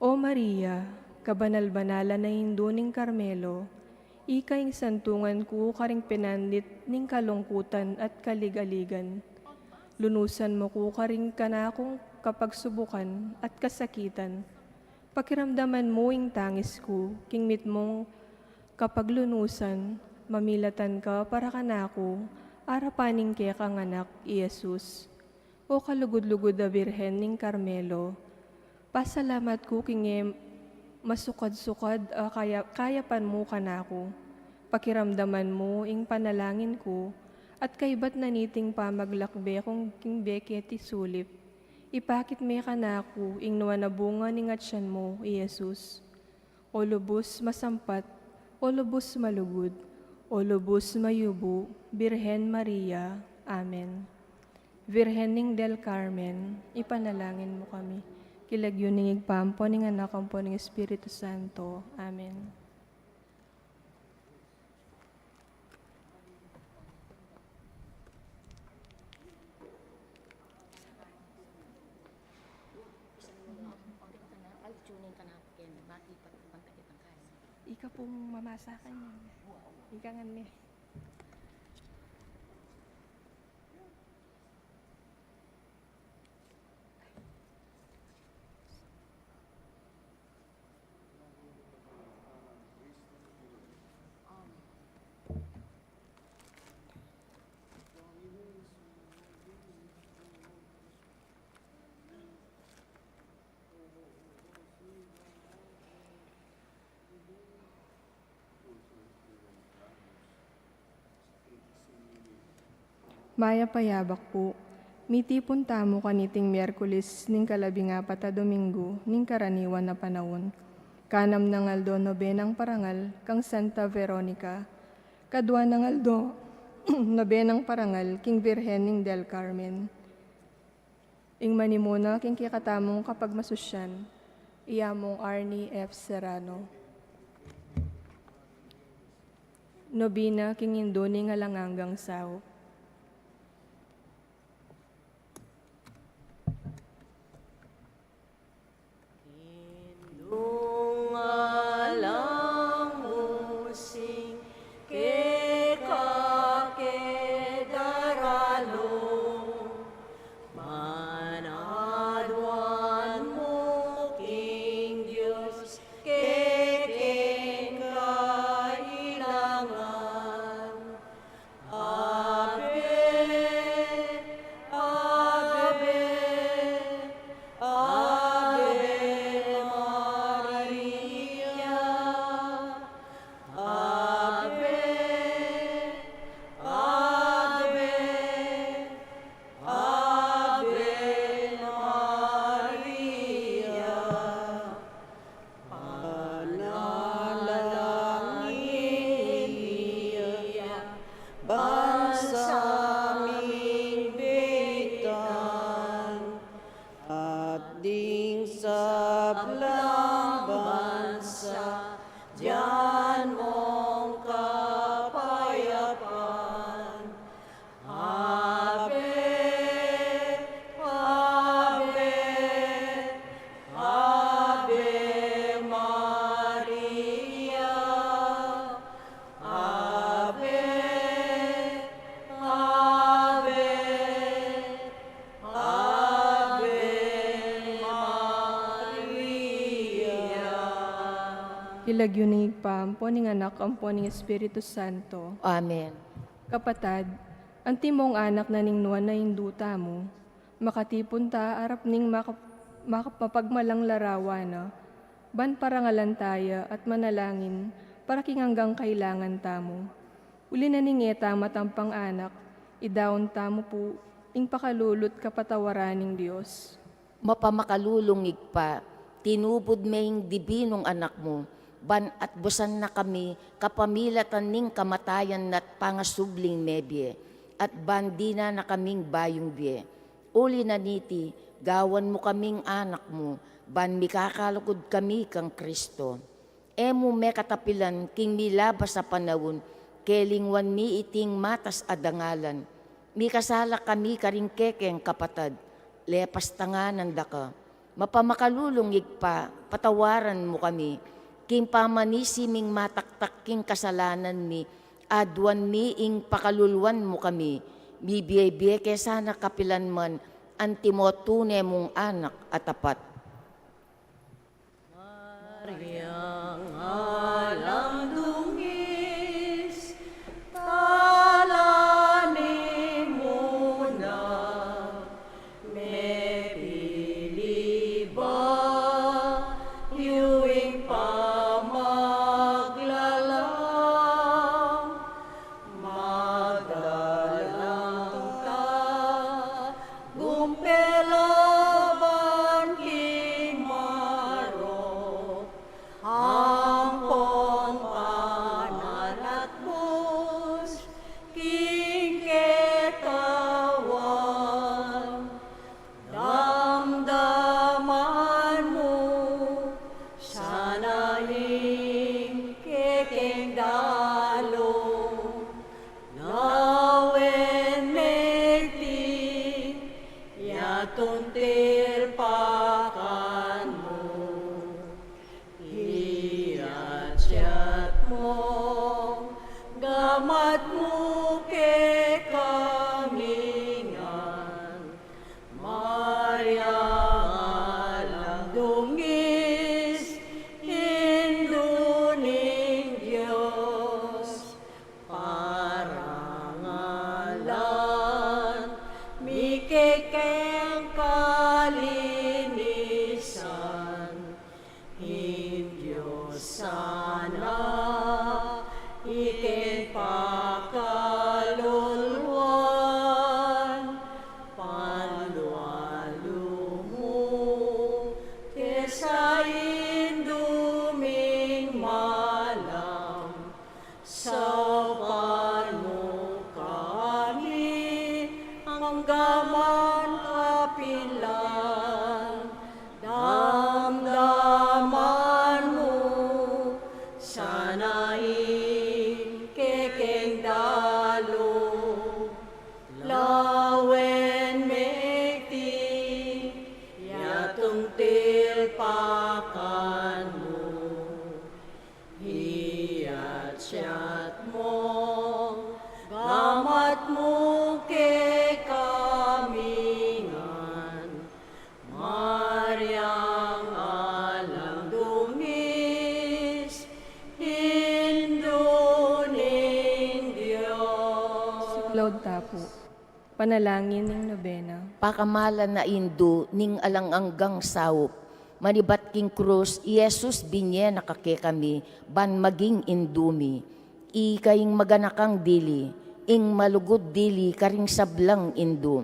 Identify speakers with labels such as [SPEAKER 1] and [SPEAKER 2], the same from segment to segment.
[SPEAKER 1] O Maria, kabanal-banala na Hindu ning Carmelo, ikaing santungan ko karing pinandit ning kalungkutan at kaligaligan. Lunusan mo ko karing kanakong kapagsubukan at kasakitan. Pakiramdaman mo ing tangis ko, kingmit mong kapag lunusan, mamilatan ka para kanako, arapaning kaya kang anak, Iesus. O kalugod-lugod na Birhen ning Carmelo, pasalamat ko kinge masukad-sukad kayapan mo kanako. Pakiramdaman mo ing panalangin ko, at kaibat naniting pamaglakbe kong king beke ti sulip. Ipakit may kanako ing nuwa na bunga ning atsyan mo, Iesus. O lubos masampat, o lubos malugod, o lubos mayubo, Birhen Maria. Amen. Virhen ning del Carmen, ipanalangin mo kami. Kilagyo ning igpampo ning anak po ning Espiritu Santo. Amen. Ika pong mamasakan yan. Ika nga me. Maya payabak po, miti punta mo kaniting Miyerkules ning kalabing-apat a Domingo ning karaniwan na panahon. Kanam ng aldo nobenang parangal kang Santa Veronica, kadwa ng aldo nobenang parangal king Birhen ning del Carmen. Ing manimuna king kikatamong kapag masusyan, iyamong Arnie F. Serrano. Nobina king Indo ning alangangang sao. Ilagyo ning igpampo ning anak ampo ning Espiritu Santo.
[SPEAKER 2] Amen.
[SPEAKER 1] Kapatad, ang timong anak na ning nuwan na induta mo, makatipon ta arap ning mapagmalang larawan na, ban parangalan taya at manalangin para king hanggang kailangan tamo. Uli na ning eta matampang anak, idaon tamo po, ing pakalulot kapatawaran ning Diyos.
[SPEAKER 2] Mapamakalulungig pa, tinubod maying dibinong anak mo, ban at busan na kami kapamilatan ning kamatayan na't pangasubling mebye, at bandi na kaming bayong bye. Uli na niti, gawan mo kaming anak mo, ban mikakalugod kami kang Kristo. Emo me katapilan king milabas sa panahon, kelingwan mi iting matas adangalan. Mi kasala kami karing kekeng kapatad, lepas tanganan da ka. Mapamakalulungig pa, patawaran mo kami. King pamanisiming mataktak king kasalanan mi, adwan mi ing pakaluluan mo kami. Bibiye sana kapilan man, antimo tunay mong anak at tapat.
[SPEAKER 3] Maryang alam dungis, talani mo na, may pili ba, yuwing pamaglalang, magdalang ka, gumpelaban kimaro, Ampon panalat bus, kingketawan, damdaman mo, sanaing kekeng dalo, lawen megdi, yatong tirpakan mo. Iyat mo, gamat mo ke kamingan, Maria alang dungis, induning Diyos, parangalan, mikikeng kalinisan, Diyos sana, ikin pakaluluan, panlualo mo, kesa induming malam, sapan mo kami, hanggaman kapilan, damdaman mo, sanaing kekeng dalo, lawen megti, yatong tilpakan mo, hiyat siyat mo, gamat mo ke kamingan, Maryang alang dungis, induning Diyos.
[SPEAKER 1] Siklod tapo. Panalangin ng nobena.
[SPEAKER 2] Pakamalan na Indo, ning alang anggang sawop. Manibat king krus, Yesus binye nakake kami, ban maging indumi. Ikaing maganakang dili, ing malugod dili karing sablang Indo.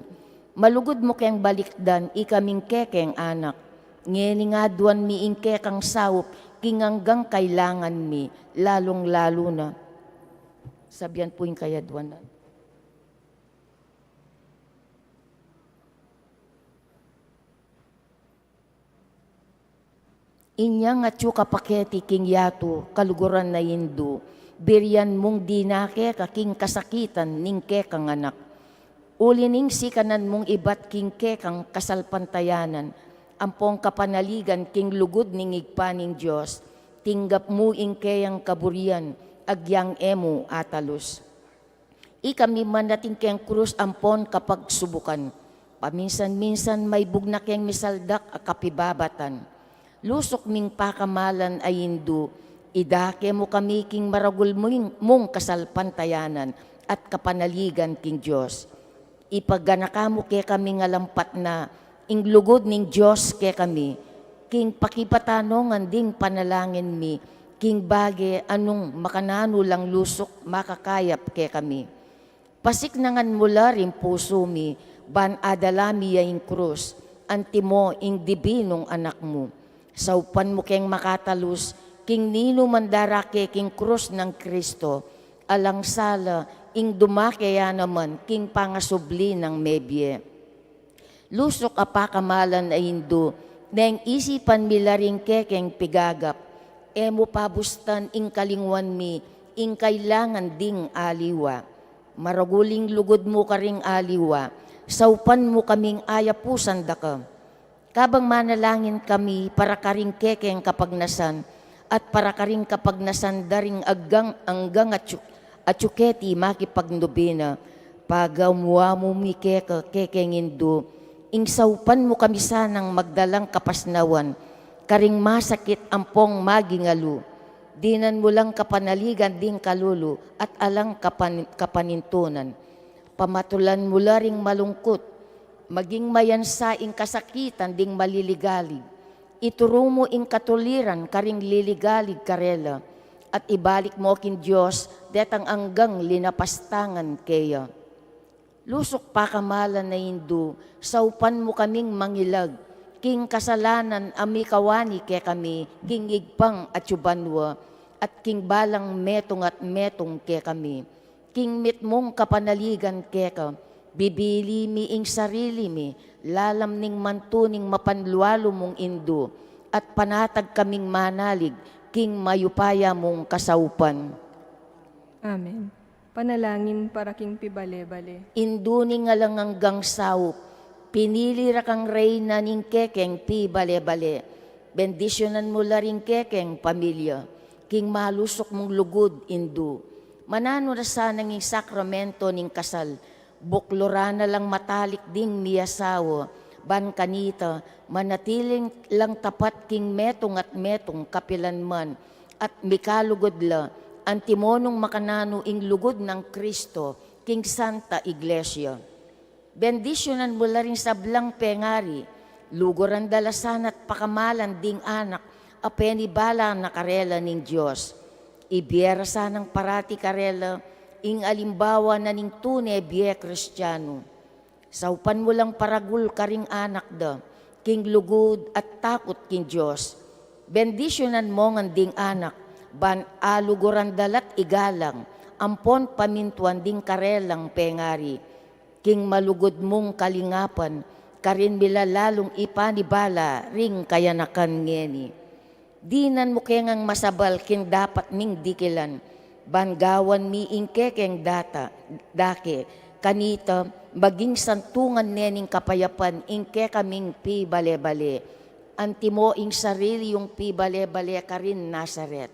[SPEAKER 2] Malugod mo keng balikdan, ikaming kekeng anak. Ngeni nga duwan mi ing kekang sawop, kinganggang kailangan mi, lalong-lalo na. Sabihan po yung kayadwanan. Inya nga tsu kapaketi king yato, kaluguran na Indo, biryan mong dinake kaking kasakitan ning kekang anak. Ulining sikanan mong ibat king kekang kasalpantayanan, ampong kapanaligan king lugod ning igpaning Diyos, tinggap mo ing kayang kaburian, agyang emo atalos. Ikami man natin kayang krus ampon kapag subukan, paminsan-minsan may bugna kayang misaldak a kapibabatan. Lusok ming pakamalan ay Indo, idake mo kami king maragul mong kasalpantayanan at kapanaligan king Diyos. Ipagganaka mo ke kami nga lampat na, ing lugod ning Diyos ke kami, king pakipatanongan ding panalangin mi, king bage anong makanano lang lusok makakayap ke kami. Pasiknangan mula rin puso mi, ban adalami yaing krus, antimo ing dibinong anak mo. Saupan mo keng makatalus, king nino mandarake king krus ng Kristo, alang sala ing dumakaya naman king pangasubli ng mebye. Lusok apakamalan ay Indo, neng isipan milaring kekeng pigagap, emo pabustan ing kalingwan mi, ing kailangan ding aliwa. Maraguling lugod mo karing aliwa, saupan mo kaming ayapusan daka. Kabang manalangin kami para karing kekeng kapagnasan at para karing kapagnasan daring anggang atsuketi makipagnubina. Pagamuwa mo mi kekeng indo, ingsaupan mo kami sanang magdalang kapasnawan, karing masakit ampong magingalu. Dinan mo lang kapanaligan ding kalulu at alang kapanintunan. Pamatulan mo laring malungkot, maging mayansa ing kasakitan ding maliligalig. Ituro mo ing katuliran karing liligalig karela. At ibalik mo kin Diyos detang anggang linapastangan kaya. Lusok pa kamalan na hindu, saupan mo kaming mangilag. King kasalanan ami kawani ke kami, king igpang at yubanwa, at king balang metong at metong ke kami. King mitmong kapanaligan ke ka, bibili mi ing sarili mi, lalam ning mantuning mapanlualo mong indo, at panatag kaming manalig, king mayupaya mong kasaupan.
[SPEAKER 1] Amen. Panalangin para king pibale-bale.
[SPEAKER 2] Induni nga lang hanggang saup, pinili ra kang reyna ning kekeng pi bale-bale. Bendisyonan mo la ring kekeng pamilya, king malusok mong lugod indu. Manano na sanang ing sakramento ning kasal, buklora na lang matalik ding miyasawa, ban kanita, manatiling lang tapat king metong at metong kapilanman, at mikalugod la, antimonong makanano ing lugod ng Kristo, king Santa Iglesia. Bendisyonan mo la rin sa blang pengari, lugoran dalasan at pakamalan ding anak, apeni bala na karela ning Diyos. Ibiyera sanang parati karela, ing alimbawa na ning tunay biye Kristiyano. Saupan mo lang paragul karing anak da, king lugod at takot king Diyos. Bendisyonan mo ng ding anak, ban alugoran dalat igalang, ampon pamintuan ding karelang pengari. King malugod mong kalingapan, karin bila lalong ipanibala ring kayanakan ngeni. Dinan mo kengang masabal king dapat ming dikilan, bangawan mi ingkekeng dake, kanita maging santungan nening kapayapan ingke kaming pi bale-bale. Antimo ing sarili yung pi bale-bale karin Nazaret.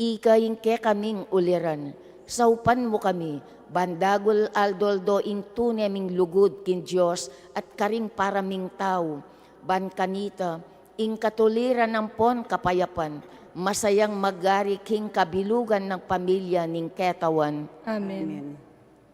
[SPEAKER 2] Ika ingke kaming uliran, saupan mo kami, bandagol aldoldo ing tuneming lugod kin Diyos at karing paraming tao, ban kanita, ing katuliran ng pon kapayapan, masayang magari king kabilugan ng pamilya ning ketawan.
[SPEAKER 1] Amen.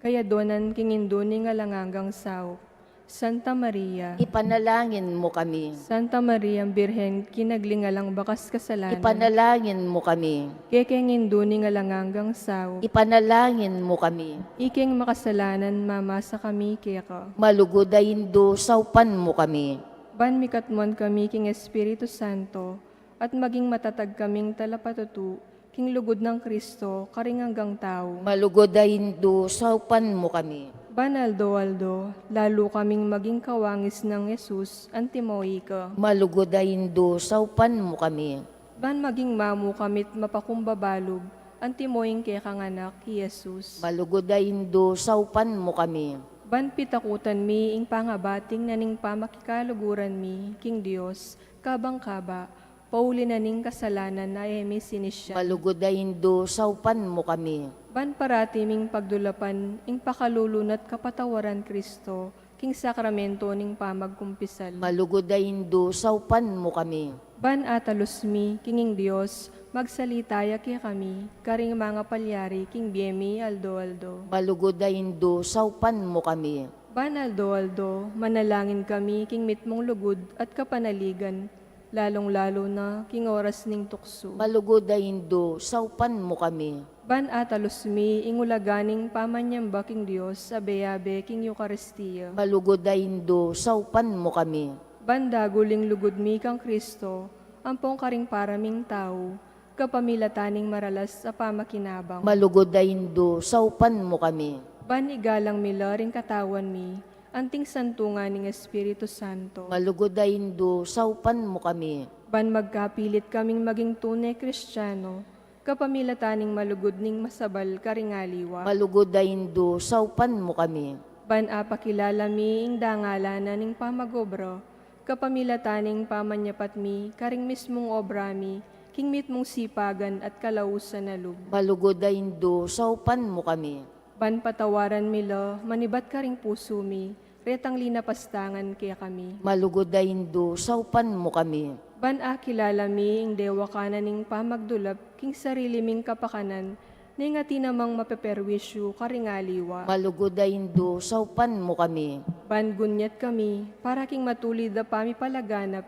[SPEAKER 1] Kaya donan king induni nga langangang sao. Santa Maria,
[SPEAKER 2] Ipanalangin mo kami.
[SPEAKER 1] Santa Maria Birhen, kinaglingalang bakas kasalanan.
[SPEAKER 2] Ipanalangin mo kami.
[SPEAKER 1] Kekeng induni nga langangang sao.
[SPEAKER 2] Ipanalangin mo kami.
[SPEAKER 1] Iking makasalanan mama sa kami keka.
[SPEAKER 2] Malugodayin do, saupan mo kami.
[SPEAKER 1] Ban mikatmuan kami king Espiritu Santo, at maging matatag kaming talapatutu, king lugod ng Kristo, karing hanggang tao.
[SPEAKER 2] Malugodayin do, saupan mo kami.
[SPEAKER 1] Banaldo-aldo, lalo kaming maging kawangis ng Yesus, antimoy ka.
[SPEAKER 2] Malugodayin do, saupan mo kami.
[SPEAKER 1] Ban maging mamu kamit mapakumbabalog, antimoying kay kanganak, Yesus.
[SPEAKER 2] Malugodayin do, saupan mo kami.
[SPEAKER 1] Ban pitakutan mi ing pangabating naning pamakikaluguran mi, king Dios, kabang-kaba, pauli naning kasalanan na emi sinisya.
[SPEAKER 2] Malugodayin do, saupan mo kami.
[SPEAKER 1] Ban parati ming pagdulapan, ing pakalulunat kapatawaran Kristo, king sakramento ning pamagkumpisal.
[SPEAKER 2] Malugodayin do, saupan mo kami.
[SPEAKER 1] Ban atalos mi, kinging Dios, magsalitaya kaya kami, karing mga palyari, king Biemi, aldo-aldo.
[SPEAKER 2] Malugodayin do, saupan mo kami.
[SPEAKER 1] Ban aldo-aldo, manalangin kami, king mitmong lugod at kapanaligan, lalong-lalo na king oras ning tukso.
[SPEAKER 2] Malugodayin do, saupan mo kami.
[SPEAKER 1] Ban atalos mi, ingulaganing pamanyamba king Dios, abe-abe king Eucharistia.
[SPEAKER 2] Malugodayin do, saupan mo kami.
[SPEAKER 1] Ban daguling lugod mi kang Kristo, ampong karing paraming tao, kapamilataning maralas sa pamakinabang.
[SPEAKER 2] Malugodayin do, saupan mo kami.
[SPEAKER 1] Ban igalang mila ring katawan mi, anting santungan ng Espiritu Santo.
[SPEAKER 2] Malugodayin do, saupan mo kami.
[SPEAKER 1] Ban magkapilit kaming maging tunay Kristiyano, kapamilataning malugod ning masabal karingaliwa.
[SPEAKER 2] Malugodayin do, saupan mo kami.
[SPEAKER 1] Ban apakilala mi ing dangalanan ning pamagobro, kapamilataning pamanyapatmi, karing mismong obrami, king mit mong sipagan at kalausan na lub.
[SPEAKER 2] Malugod ay Indo, saupan mo kami.
[SPEAKER 1] Ban patawaran mila, manibat ka ring puso mi, retang linapastangan kaya kami.
[SPEAKER 2] Malugod ay Indo, saupan mo kami.
[SPEAKER 1] Ban kilala mi, ing dewa kananing pamagdulap, king sarili ming kapakanan, ning ati namang mapeperwisyo karingaliwa.
[SPEAKER 2] Malugod ay Indo, saupan mo kami.
[SPEAKER 1] Ban gunyat kami, para king matulid na pamipalaganap,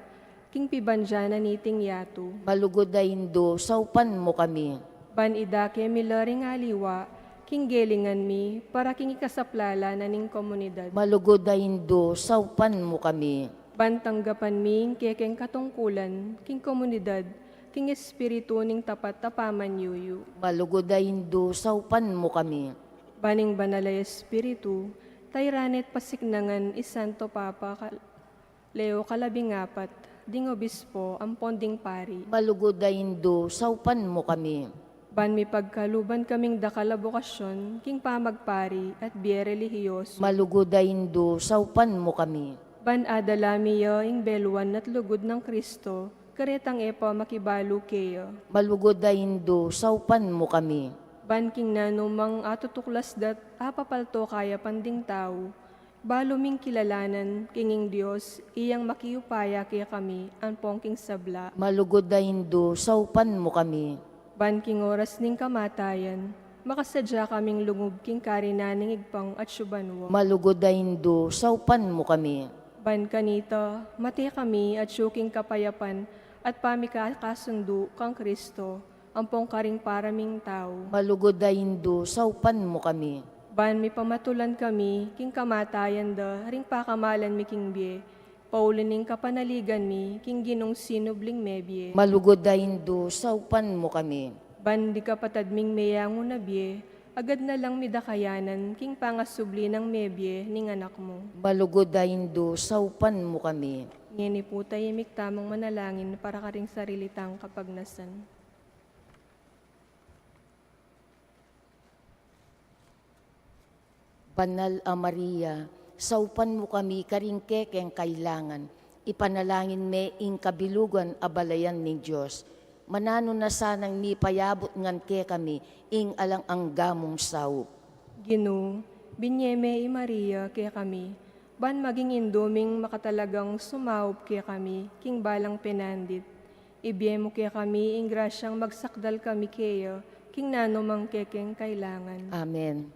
[SPEAKER 1] king pibanjana niting yato.
[SPEAKER 2] Malugod ay Indo, saupan mo kami.
[SPEAKER 1] Ban idake mila ringaliwa, king gelingan mi, para king ikasaplala na ning komunidad.
[SPEAKER 2] Malugod ay Indo, saupan mo kami.
[SPEAKER 1] Ban tanggapan mi, kekeng katungkulan, king komunidad, king espiritu ning tapat tapaman yuyu.
[SPEAKER 2] Malugod ay Indo, saupan mo kami.
[SPEAKER 1] Baning banalay espiritu, tayranet pasignangan isanto papa Leo Kalabingapat, ding obispo, ang ponding pari.
[SPEAKER 2] Malugod ay Indo, saupan mo kami.
[SPEAKER 1] Ban mi pagkaluban kaming dakala bokasyon, king pamagpari at biye relihiyoso.
[SPEAKER 2] Malugod ay Indo, saupan mo kami.
[SPEAKER 1] Ban adalamiyo ing beluan at lugod ng Kristo, karetang epa makibalu keyo.
[SPEAKER 2] Malugod ay Indo, saupan mo kami.
[SPEAKER 1] Ban king nanumang atutuklas dat apapalto kaya panding tao, baluming kilalanan kinging Diyos, iyang makiupaya kaya kami, ang pongking sabla.
[SPEAKER 2] Malugod ay Indo, saupan mo kami.
[SPEAKER 1] Ban king oras ning kamatayan, makasadya kaming lungog king karinaning igpang at syubanwa.
[SPEAKER 2] Malugod ay Indo, saupan mo kami.
[SPEAKER 1] Ban kanita, mati kami at syuking kapayapan at pamikakasundo kang Kristo, ampong karing paraming tao.
[SPEAKER 2] Malugod ay Indo, saupan mo kami.
[SPEAKER 1] Ban mi pamatulan kami, king kamatayan da, ring pakamalan mi king biye, paulining kapanaligan mi, king ginong sinubling mebye.
[SPEAKER 2] Malugod ay Indo, saupan mo kami.
[SPEAKER 1] Ban di kapatadming meyango na biye, agad na lang midakayanan, king pangasubli ng mebye ning anak mo.
[SPEAKER 2] Malugod ay Indo, saupan mo kami.
[SPEAKER 1] Ngini po tayimik tamang manalangin para karing sarilitang kapagnasan.
[SPEAKER 2] Banal a Maria, saupan mo kami karingkekeng kailangan. Ipanalangin me ing kabilugan abalayan ni Diyos. Manano na sanang mi payabot ngan ke kami ing alang ang gamong saup.
[SPEAKER 1] Gino, binyeme i Maria kaya kami, ban maging induming makatalagang sumaup kaya kami, king balang penandit. Ibiyemo kaya kami, ing grasyang magsakdal kami kaya, king nanomang kekeng kailangan.
[SPEAKER 2] Amen.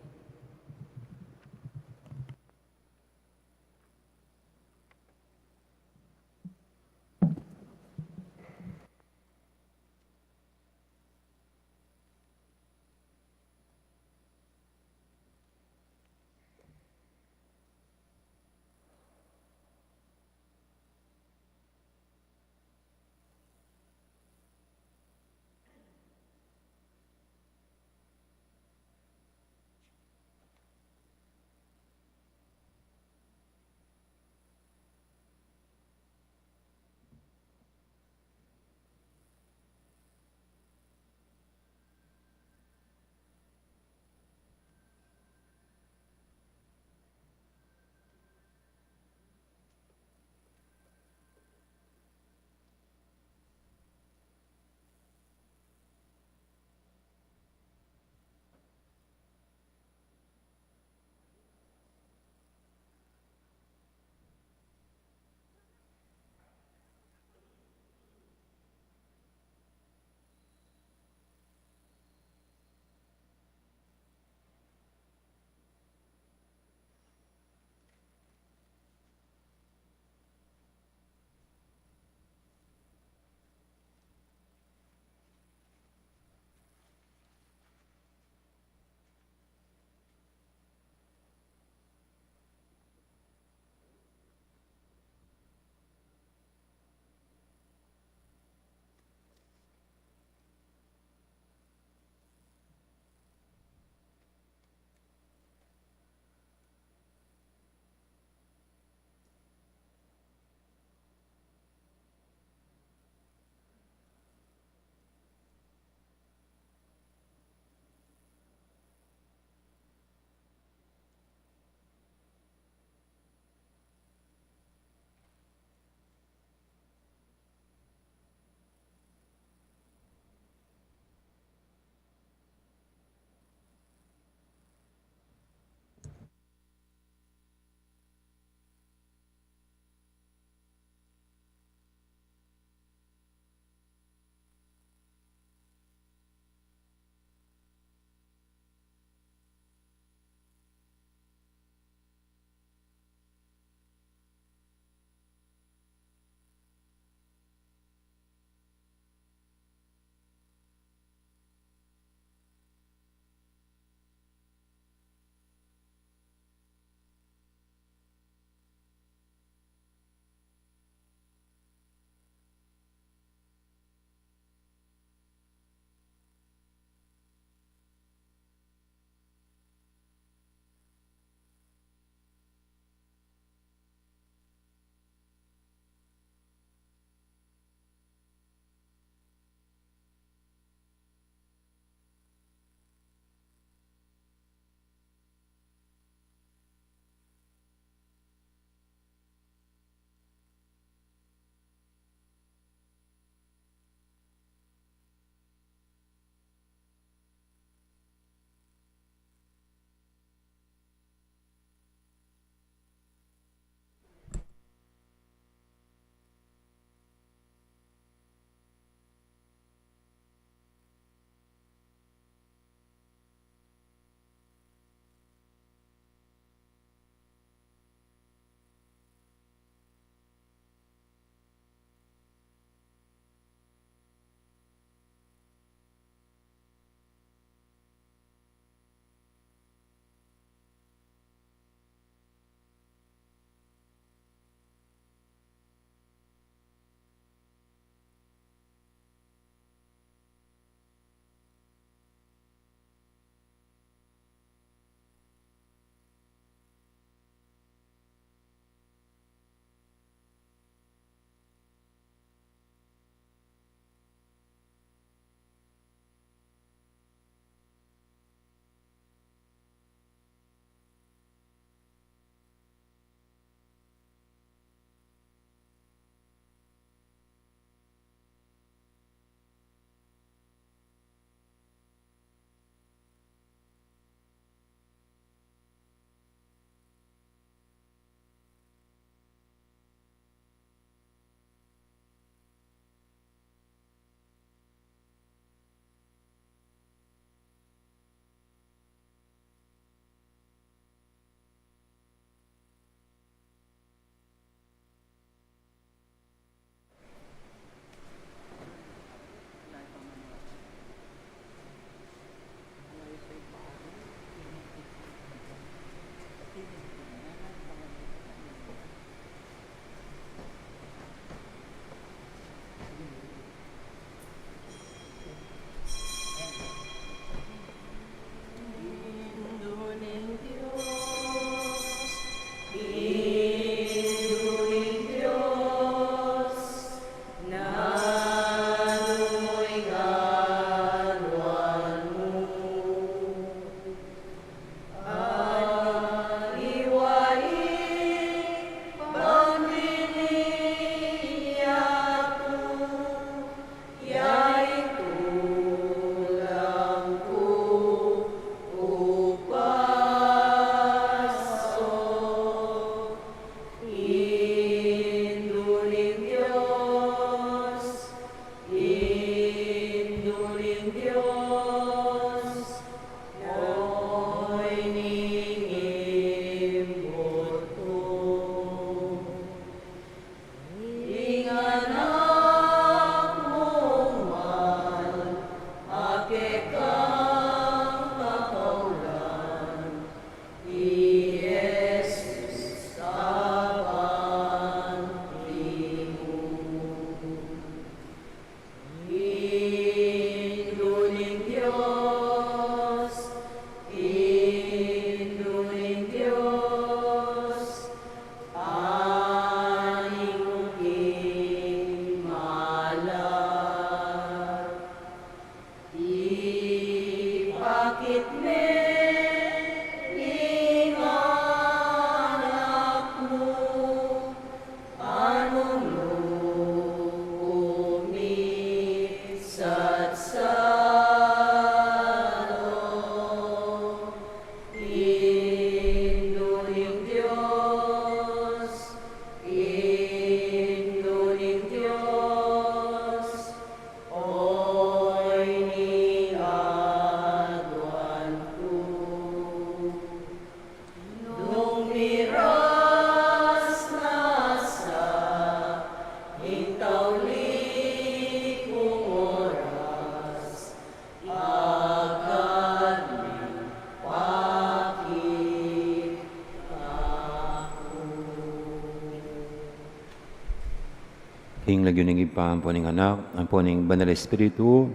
[SPEAKER 4] Ing lagyuning ipaan po ning anak, ang po ning Banal Espiritu,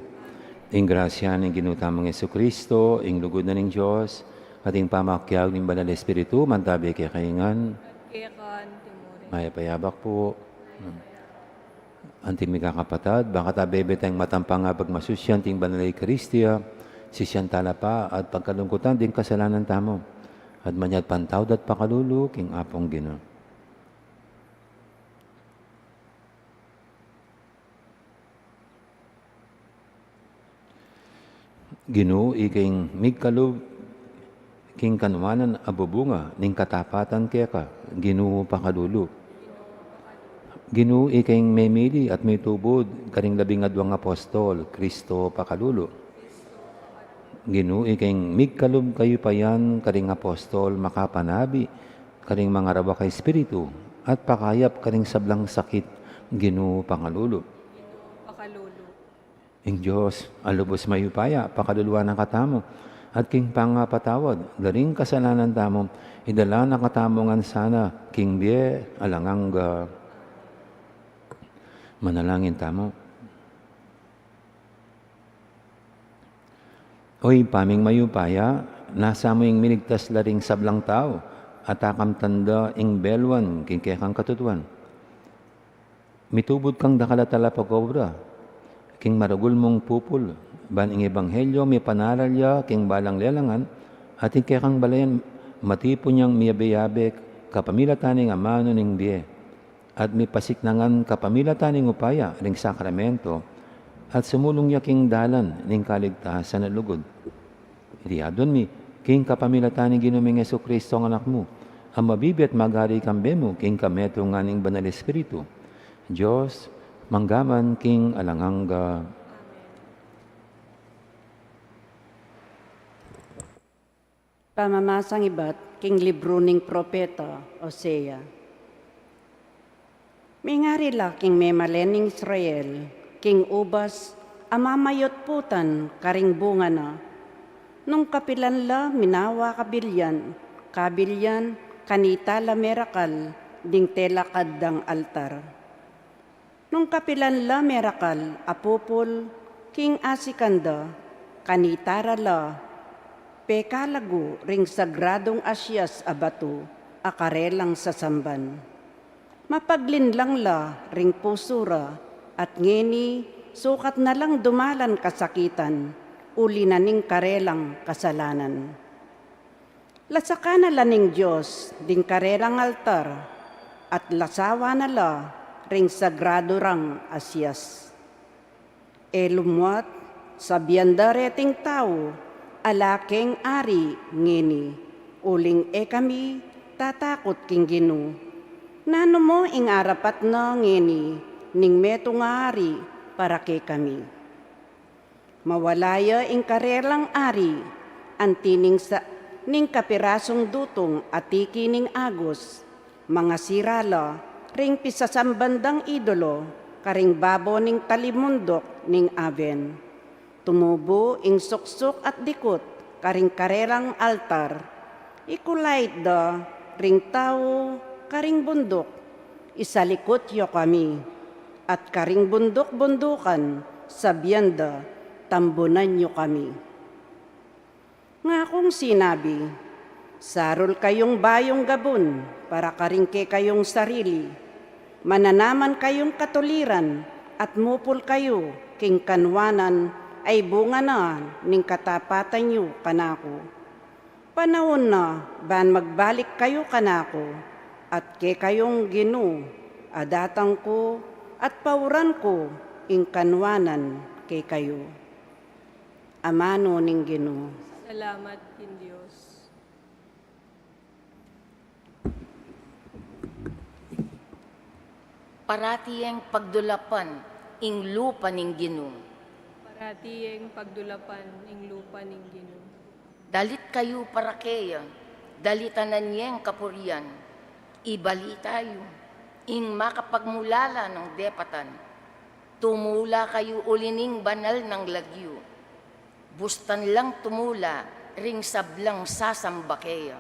[SPEAKER 4] ing grasya ng ginutamang Yesu Kristo, ing lugod na ning Diyos, at ing pamakyag ng Banal Espiritu, mantabi kay kaingan,
[SPEAKER 1] Kaya kan, Timore.
[SPEAKER 4] maya payabak po. Anting may kakapatad, baka tabebe tayong matampang nga pagmasusyan ting Banal Eucharistia, sisyan talapa at pagkalungkutan din kasalanan tamo, at manyad pantawd at pakalulu, king apong Ginoo. Ginoo iking migkalob king kanwanan abubunga ning katapatan keka Ginoo pakalulu. Ginoo iking memili at may tubod karing 12 apostol Kristo pakalulu. Ginoo iking migkalob kayo payan karing apostol makapanabi karing mga rawa ka espiritu at pakayap karing sablang sakit Ginoo pakalulu.
[SPEAKER 1] Pakalulu.
[SPEAKER 4] Ing Diyos, alubos mayupaya, pakaluluwa ng katamo, at king pangapatawad, garing kasalanan tamo, idala na katamongan sana, king bie, alangangga, manalangin tamo. Oy, paming mayupaya, nasa mo ing minigtas laring sablang tao, at akam tanda ing belwan, king kekang katutuan. Mitubod kang dakalatala pag-obra, king maragul mong pupul, ban ing ebanghelyo may panaralya, king balang lelangan, at ing kekang balayan, matipo niyang miyabe-yabe, kapamilataning amano ning biye, at may pasiknangan kapamilataning upaya, ring sakramento, at sumulong niya king dalan, ning kaligtasan at lugod. Iriadon mi, king kapamilataning ginuming Yesu Kristo ang anak mo, ang mabibi at magari kambe mo, king kameto nga ning Banal Espiritu. Diyos, manggaman king alangangga.
[SPEAKER 5] Pamamasang iba't king libro ning propeta Osea. Mingari la king memalening Israel, king ubas, amamayot putan karing bunga na. Nung kapilan la minawa kabilyan, kanita la merakal, ding tela kaddang altar. Nung kapilan la merakal, apupol, king asikanda, kanitara la, pekalago ring sagradong asyas abatu, akarelang sa samban. Mapaglinlang la ring pusura, at ngeni sukat na lang dumalan kasakitan, uli na ning karelang kasalanan. Lasaka na la ning Diyos, ding karelang altar, at lasawa na la ring sagrado rang asyas. Lumwat sa biyandareting tao, alaking ari ngini, uling kami tatakot king Ginoo. Nano mo ing arapat na ngini, ning meto nga ari para kay kami. Mawalaya ing karelang ari, antining sa ning kapirasong dutong atiki ning agos, mga sirala, ring pisasambandang idolo, karing babo ning talimundok ning aven. Tumubo ing suksok at dikot, karing karerang altar. Ikulait da, ring tao, karing bundok. Isalikot yo kami, at karing bundok-bundukan, sa biyanda, tambunan nyo kami. Nga kong sinabi, sarol kayong bayong gabon, para karingke kayong sarili. Mananaman kayong katuliran, at mupul kayo, king kanwanan, ay bunga na ning katapatan nyo kanako. Panahon na, ban magbalik kayo kanako, at ke kayong Ginoo, adatang ko, at pauran ko, ing kanwanan ke kayo. Amano ning Ginoo.
[SPEAKER 1] Salamat in Diyos.
[SPEAKER 2] Parati ang pagdulapan, ing lupa ning Ginoo.
[SPEAKER 1] Paratieng pagdulapan ing lupa ning Ginoo.
[SPEAKER 2] Dalit kayo para kaya, dalitanan niyang kapurian, ibalitayo, ing makapagmulala ng depatan, tumula kayo ulining banal ng lagyo, bustan lang tumula, ring sablang sasambakeya.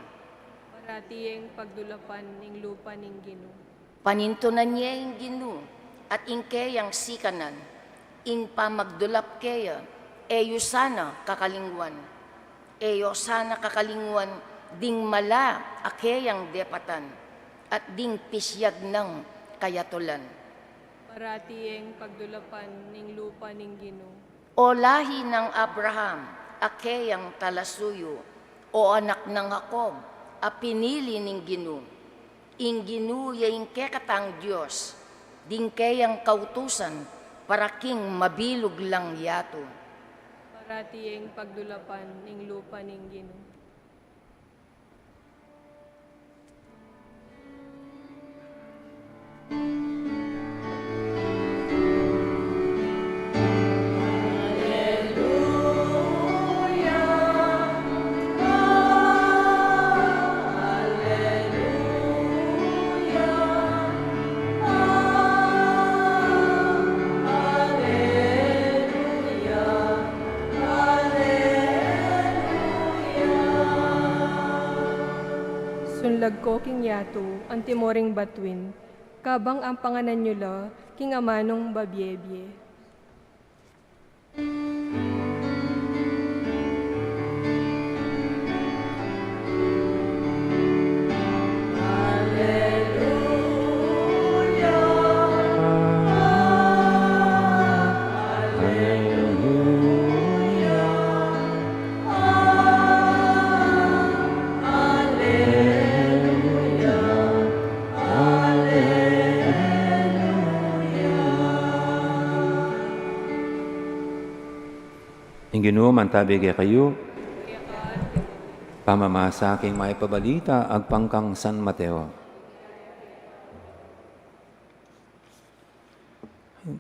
[SPEAKER 1] Paratieng pagdulapan ing lupa ning Ginoo.
[SPEAKER 2] Panintunan niya yung Ginoo, at ingkeyang sikanan, ing pamagdulap keya, eyo sana kakalingwan. Eyo sana kakalingwan, ding mala akeyang depatan, at ding pisyag ng kayatulan.
[SPEAKER 1] Paratieng pagdulapan ning lupa ning Ginoo.
[SPEAKER 2] O lahi ng Abraham, akeyang talasuyo, o anak ng Jacob, a pinili ning Ginoo. Ing Ginoo yaing kekatang Diyos, ding kayang kautusan, para king mabilog lang yato.
[SPEAKER 1] Paratieng pagdulapan ning lupa ning Ginoo. Sunlag ko king yato, ang timoring batwin, kabang ang panganan nyo la, king amanong babyebye.
[SPEAKER 4] Ang Ginoo mantabig kayo, pamamasa aking maipabalita agpangkang San Mateo.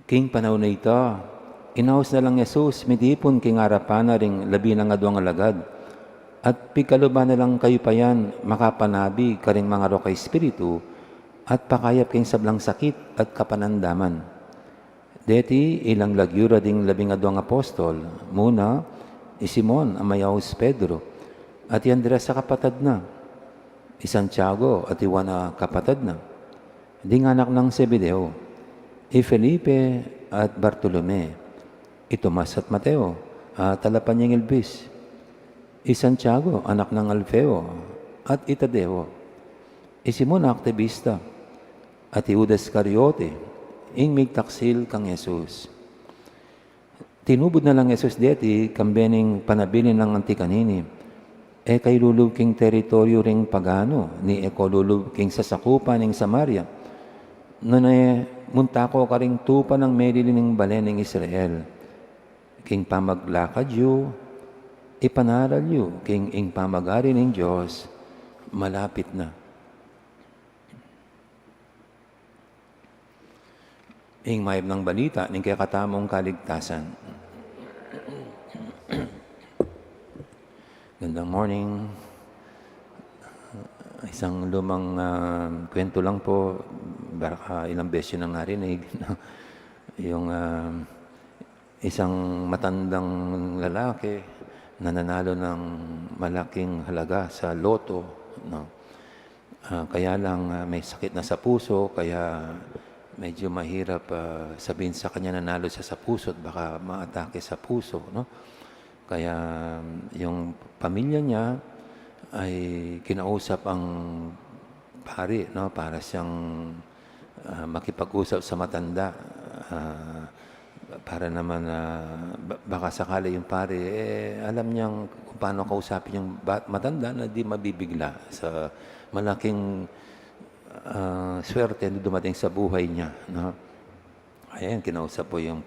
[SPEAKER 4] King panahon na ito, inaus na lang Jesus, midipon king arapan na ring labi ng adwang alagad. At pikaluban na lang kayo pa yan, makapanabi karing mga roka espiritu, at pakayap king sablang sakit at kapanandaman. Deti ilang lagyura ding labing adwang apostol, muna, Simon ang mayaos Pedro, at Andres sa kapatad na, Santiago at Juan na kapatad na, ding anak ng Zebedeo, Felipe at Bartolome, Tomas at Mateo, at talapan niyang Elbis, Santiago, anak ng Alfeo, at Tadeo, Simon na aktivista, at Judas Iscariote, ing migtaksil kang Jesus. Tinubod na lang Jesus deti, kambening panabilin ng antikanini, kay lulubking teritoryo ring pagano, ni lulubking sasakupan ng Samaria, muntako ka ring tupa ng medilining balen ng Israel, king pamaglakad yu, ipanaral yu, king ing pamagari ng Diyos, malapit na. Ing mayab ng balita, ning kaya katamong kaligtasan. Gandang morning. Isang lumang kwento lang po, baka ilang beses nang narinig. Yung isang matandang lalaki na nanalo ng malaking halaga sa loto. No? Kaya lang may sakit na sa puso, kaya medyo mahirap sabihin sa kanya nanalo siya sa puso at baka maatake sa puso. No? Kaya yung pamilya niya ay kinausap ang pari, no? Para siyang makipag-usap sa matanda. Para naman baka sakali yung pari, alam niyang kung paano kausapin yung matanda na di mabibigla sa malaking swerte na dumating sa buhay niya, no? Ayan, kinausap po yung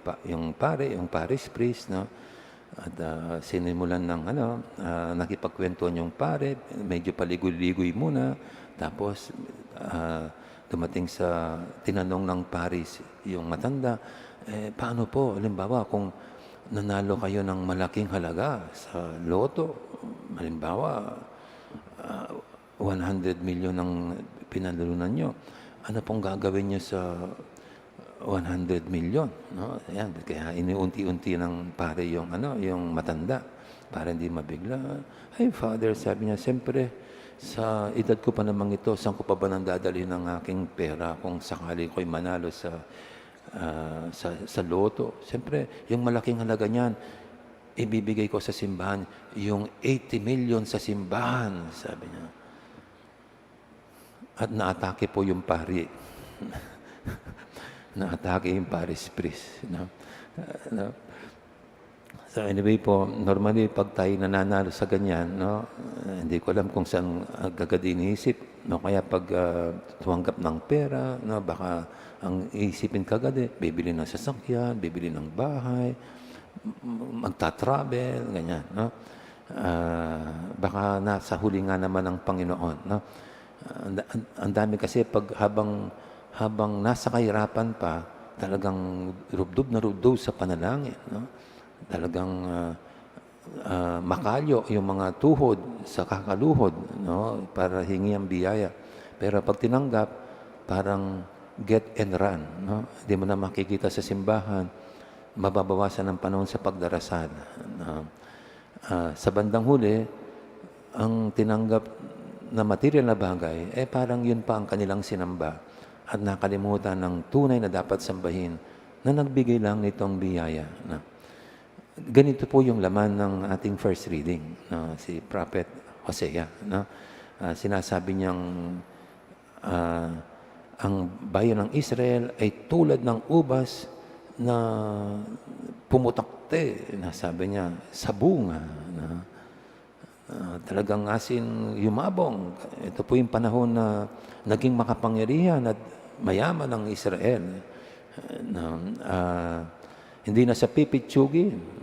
[SPEAKER 4] pare, yung parish priest, no? At sinimulan ng nakipagkwentuhan yung pare, medyo paligoy-ligoy muna, tapos dumating sa tinanong ng paris yung matanda, paano po, halimbawa, kung nanalo kayo ng malaking halaga sa loto, halimbawa, 100 million ang pinanalunan nyo. Ano pong gagawin nyo sa 100 million? No? Ayan, kaya iniunti-unti ng pare yung matanda para hindi mabigla. Ay, Father, sabi niya, siyempre, sa edad ko pa namang ito, saan ko pa ba nang dadalhin ng aking pera kung sakali ko'y manalo sa sa loto. Siyempre, yung malaking halaga niyan, ibibigay ko sa simbahan. Yung 80 million sa simbahan, sabi niya. At naatake po yung pari. Naatake yung paris priest. No? So anyway po, normally pag tayo nananalo sa ganyan, no, hindi ko alam kung saan agad iniisip. No? Kaya pag tumanggap ng pera, no, baka ang iisipin kagad bibili ng sasakyan, bibili ng bahay, magta-travel, ganyan. No? Baka nasa huli nga naman ng Panginoon. No? Ang dami kasi pag habang nasa kahirapan pa, talagang rubdob sa panalangin. No? Talagang makalyo yung mga tuhod sa kakaluhod, no? Para hingi ang biyaya. Pero pag tinanggap, parang get and run. No? Hindi mo na makikita sa simbahan, mababawasan ang panahon sa pagdarasal. Sa bandang huli, ang tinanggap na material na bagay, parang yun pa ang kanilang sinamba at nakalimutan ng tunay na dapat sambahin na nagbigay lang nitong biyaya. Ganito po yung laman ng ating first reading, si Prophet Hosea. Sinasabi niyang ang bayan ng Israel ay tulad ng ubas na pumutakte, sabi niya, sa bunga. Talagang asin yumabong. Ito po yung panahon na naging makapangyarihan at mayaman ng Israel. Hindi na sa pipitsugin.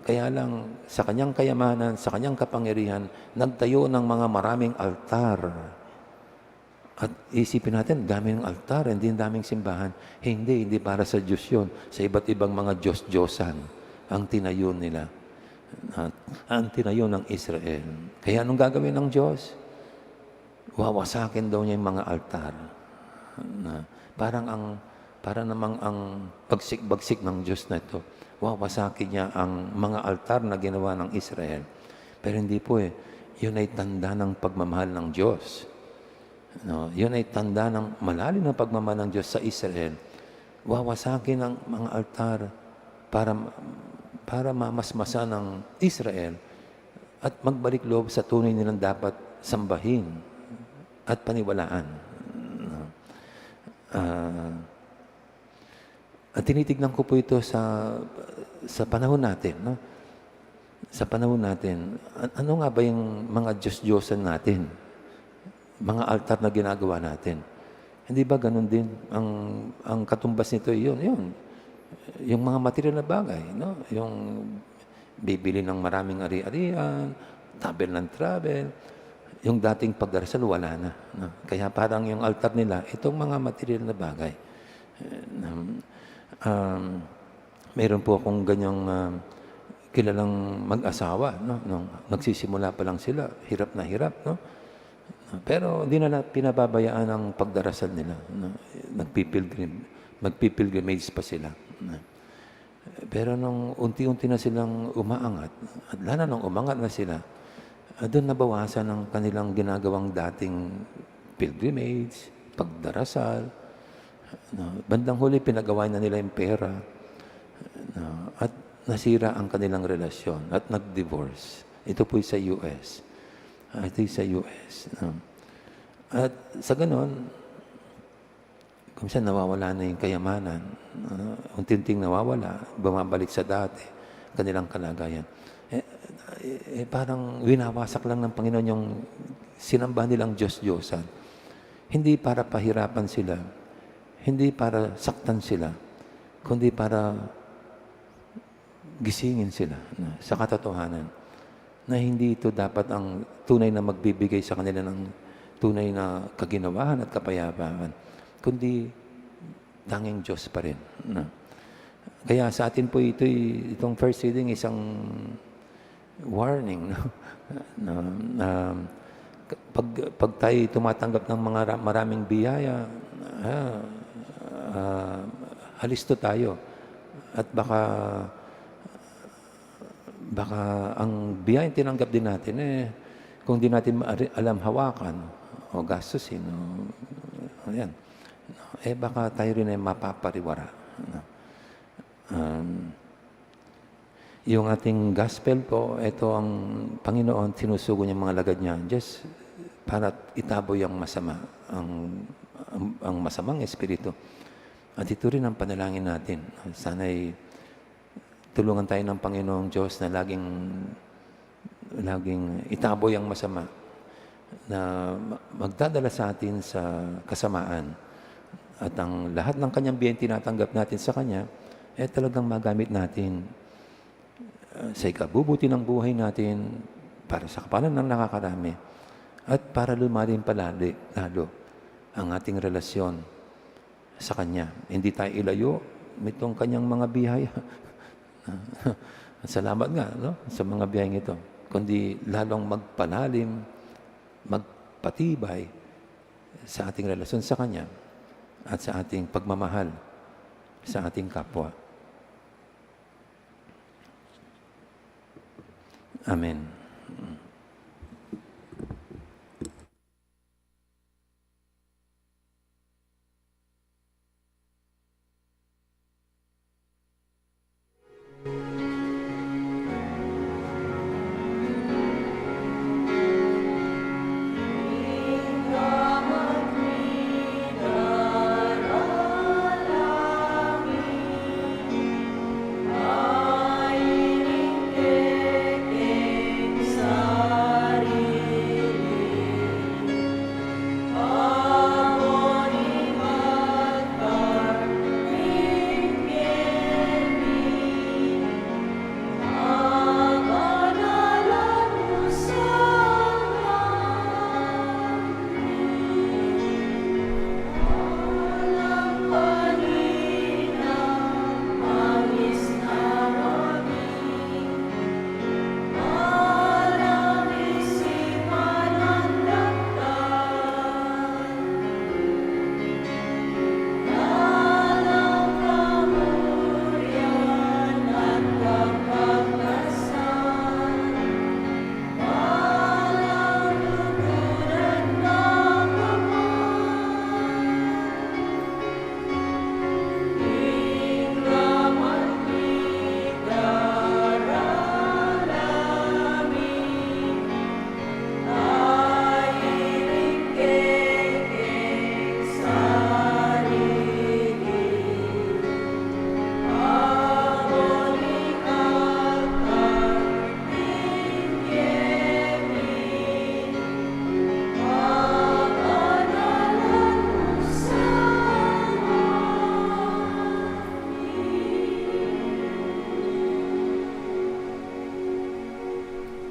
[SPEAKER 4] Kaya lang sa kanyang kayamanan, sa kanyang kapangyarihan, nagtayo ng mga maraming altar. At isipin natin, dami ng altar, hindi daming simbahan. Hindi para sa Diyos yun. Sa iba't ibang mga Diyos-Diyosan ang tinayo nila. Ang tinayo ng Israel. Kaya anong gagawin ng Diyos? Wawasakin daw niya yung mga altar. Para namang ang bagsik-bagsik ng Diyos na ito, wawasakin niya ang mga altar na ginawa ng Israel. Pero hindi po Yun ay tanda ng pagmamahal ng Diyos. Yun ay tanda ng malalim na pagmamahal ng Diyos sa Israel. Wawasakin ang mga altar para mamasmasa ng Israel at magbalik loob sa tunay nilang dapat sambahin at paniwalaan. At tinitignan ko po ito sa panahon natin. No? Sa panahon natin, ano nga ba yung mga Diyos-Diyosan natin? Mga altar na ginagawa natin. Hindi ba ganun din? Ang katumbas nito, yun. Yung mga material na bagay. No? Yung bibili ng maraming ari-arian, travel. Yung dating pagdarasal, wala na. No? Kaya parang yung altar nila, itong mga material na bagay. Mayroon po akong ganyang kilalang mag-asawa, no? Nung nagsisimula pa lang sila, hirap na hirap, no? Pero hindi na pinababayaan ang pagdarasal nila, no? Magpipilgrimage pa sila. No? Pero nung unti-unti na silang umaangat, at lalo nung umangat na sila, doon nabawasan ang kanilang ginagawang dating pilgrimage, pagdarasal. No, bandang huli, pinagawa na nila yung pera. No, at nasira ang kanilang relasyon at nag-divorce. Ito po sa US. Ito sa US. No. At sa ganon, kung saan nawawala na yung kayamanan, unti-unting nawawala, bumabalik sa dati, kanilang kalagayan. Parang winawasak lang ng Panginoon yung sinamba nilang Diyos-Diyosan. Hindi para pahirapan sila, hindi para saktan sila, kundi para gisingin sila sa katotohanan na hindi ito dapat ang tunay na magbibigay sa kanila ng tunay na kaginawahan at kapayapaan, kundi tanging Diyos pa rin. Kaya sa atin po itong first reading isang warning. Pag tayo tumatanggap ng mga maraming biyaya, halisto tayo. At baka ang biyayang tinanggap din natin, kung di natin alam hawakan o gastusin, ayan, baka tayo rin ay mapapariwara. Yung ating gospel po, ito ang Panginoon, sinusugo niya mga lagad niya just para itaboy ang masama, ang masamang espiritu. At ito rin ang panalangin natin. Sana'y tulungan tayo ng Panginoong Diyos na laging itaboy ang masama, na magdadala sa atin sa kasamaan. At ang lahat ng kanyang biyaya tinatanggap natin sa kanya, talagang magamit natin sa ikabubuti ng buhay natin para sa kapanan ng nakakarami at para lumalim lalo ang ating relasyon sa Kanya. Hindi tayo ilayo nitong Kanyang mga biyaya. Salamat nga sa mga biyayang ito. Kundi lalong magpalalim, magpatibay sa ating relasyon sa Kanya at sa ating pagmamahal sa ating kapwa. Amen.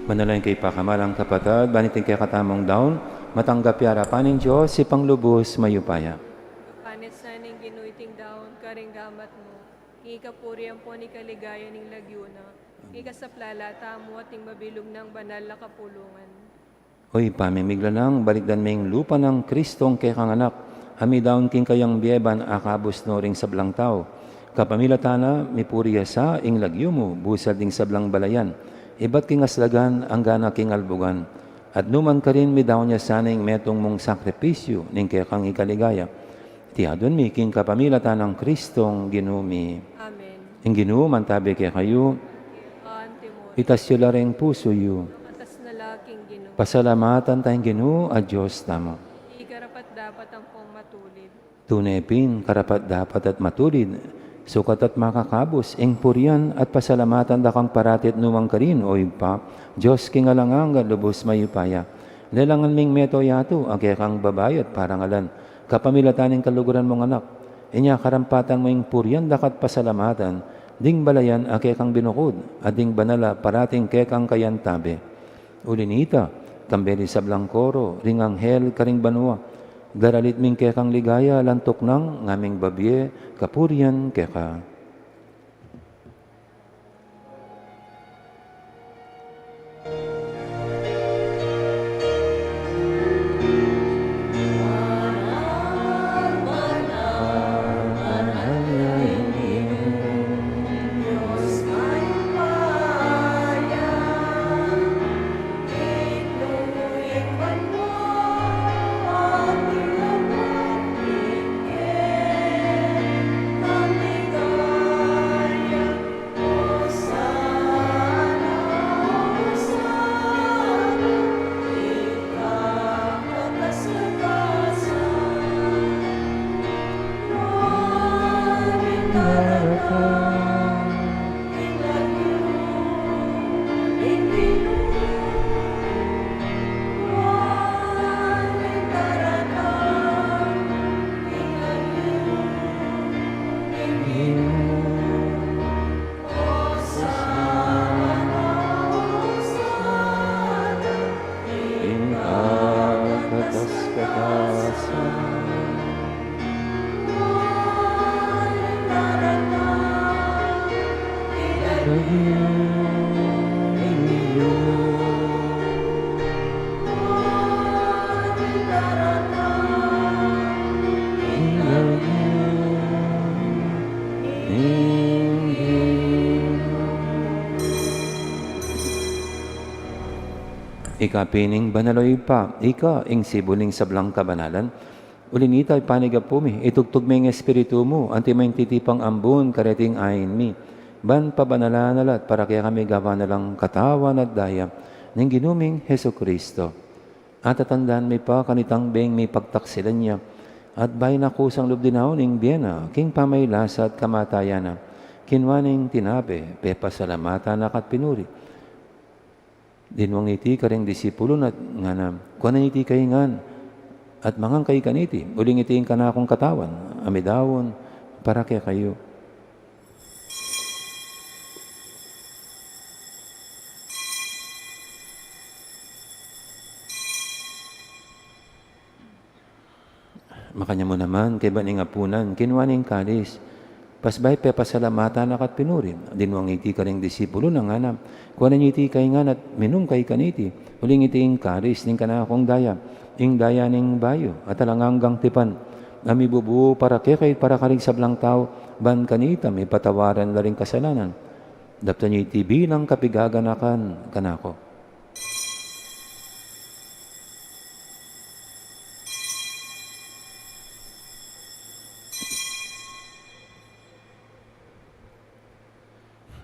[SPEAKER 4] Manalangin kay pakamalang kapatid, banitin kay katamong daon, matanggap yara panin Diyos, si panglubos mayupaya.
[SPEAKER 1] Kapanet sa ning ginuiting daon, karing gamat mo. Ikapuriyan po ni kaligaya ning lagyuna. Ikasaplala tamo at ning mabilog ng banal na kapulungan.
[SPEAKER 4] Hoy, pamimigla lang, balikdan ming lupa ng Kristong kay kanganak. Ami daon king kayang bieban, akabos no ring sablang tao. Kapamilatana, mipuriya sa ing lagyo mo, busal ding sablang balayan. Iba't king aslagan, ang gana king albugan. At numan ka rin midaw niya saning metong mong sakripisyo, ning kaya kang ikaligaya. Tiyadon mi king kapamilatan ng Kristong ginumi.
[SPEAKER 1] Amen.
[SPEAKER 4] Ing ginuman tabi kay kayo,
[SPEAKER 1] Antimor,
[SPEAKER 4] itasyo lareng puso yu.
[SPEAKER 1] atas na laking ginu.
[SPEAKER 4] Pasalamatan tayong Ginoo at Diyos tamo.
[SPEAKER 1] Ikarapat dapat ang kong matulid.
[SPEAKER 4] Tunepin, karapat dapat at matulid. Sukat at makakabos, ing purian at pasalamatan da kang paratit numang karin, o pa, Diyos kingalangang lubos mayupaya. Lelangan ming meto yato, ake kang babayat parangalan. Kapamilataning kaluguran mong anak. Inya karampatan mo ing purian dakat pasalamatan, ding balayan ake kang binukod, at ding banala parating kekang kayantabe. Ulinita, kamberi sa blangkoro, ring anghel karing banwa. Daralit ming kekang ligaya, lantok nang ngaming babye, kapurian keka.
[SPEAKER 3] Kami
[SPEAKER 4] Ikapining banaloy pa, ika ing sibuling sablang kabanalan. Ulinita panigapumi, itugtog may espiritu mo, anti may titipang ambun, kareting ayin mi. Ban pabanalanalat para kaya kami gawa na lang katawan at daya ng ginuming Heso Kristo. At tatandaan may pa kanitang beng may pagtaksilan niya, at bay na kusang lubdinaw ning biyena, king pamaylasa at kamatayana, kinwaning tinabe, pepasalamatan akat pinuri. Dinwang iti kareng disipulo na nga na, kuwanan iti kaingan, at mangang kay kaniti, uling iti ka na akong katawan, amidawon, para kaya kayo. Makanya mo naman, kay baning apunan, kinwaning kalis, pasbay pepasalamatan akat pinurin, dinwang iti kareng disipulo na nga na, kuwanan iti kaingan at minum kay kaniti, uling iti ing karis, ning ka na akong daya, ing daya ning bayo, at alanganggang tipan, nami bubuo para kay para karing sablang tao, ban kanita, may patawaran na rin kasalanan. Dapta niyo iti bilang kapigaganakan kanako.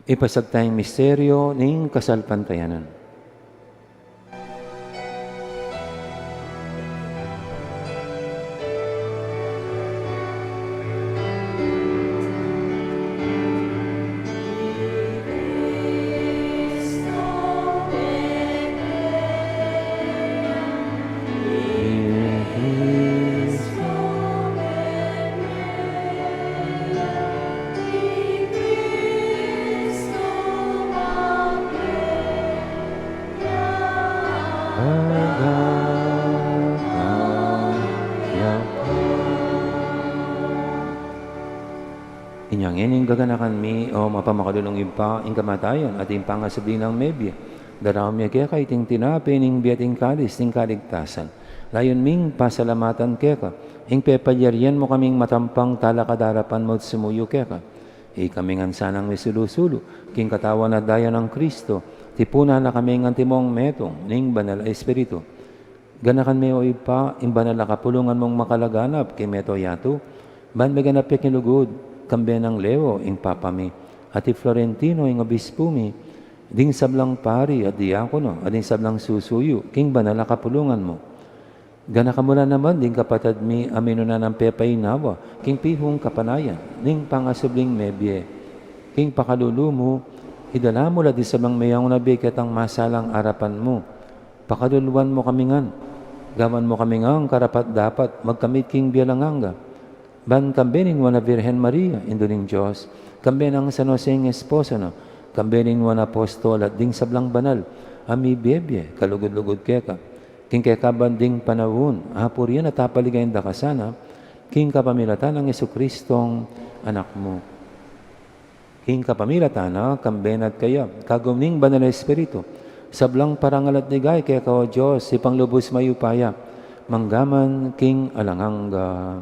[SPEAKER 4] Ipasag tayong misteryo ning kasalpantayanan. Inyangin gaganakan mi o mapamakadulong impa ing kamatayon at impang asabli ng mebye. Daraw mi kaya kay ting tinapi ning biyating kalis ning kaligtasan. Layon ming pasalamatan kaya ka. Ing pepalyarian mo kaming matampang talakadarapan mo't sumuyo kaya ka. Kaming ansanang misulusulo, king katawan na daya ng Kristo, tipuna na kaming antimong metong ning banal espiritu. Ganakan mi o ipa, ing banal na kapulungan mong makalaganap kay meto yato, ban may ganap yak nilugod, kambe ng Leo, ing papami, at Florentino, ing obispo mi, ding sablang pari at diakono, at ding sablang susuyo, king banal na kapulungan mo. Gana ka mula naman, ding kapatad mi, amino na ng pepay nawa, king pihong kapanayan, ning pangasubling mebye, king pakalulu mo, idala mo la di sablang mayang nabiket ang masalang arapan mo. Pakaduluan mo kamingan, gawan mo kamingang karapat dapat, magkamit king bialanganga. Ban kambenin wana Virgen Maria, induling Diyos, kambenang San Jose ng esposo na, kambenin wana apostol at ding sablang banal, ami bebye, kalugod-lugod keka, king keka banding panahon, hapur yan at apaligayin da kasana, king kapamilatan ng Jesucristong anak mo. King kapamilatan na, kamben at kaya, kagumning banal na espiritu, sablang parangalat ni Gay, kaya ka o Diyos, ipanglubos mayupaya, manggaman king alanganga.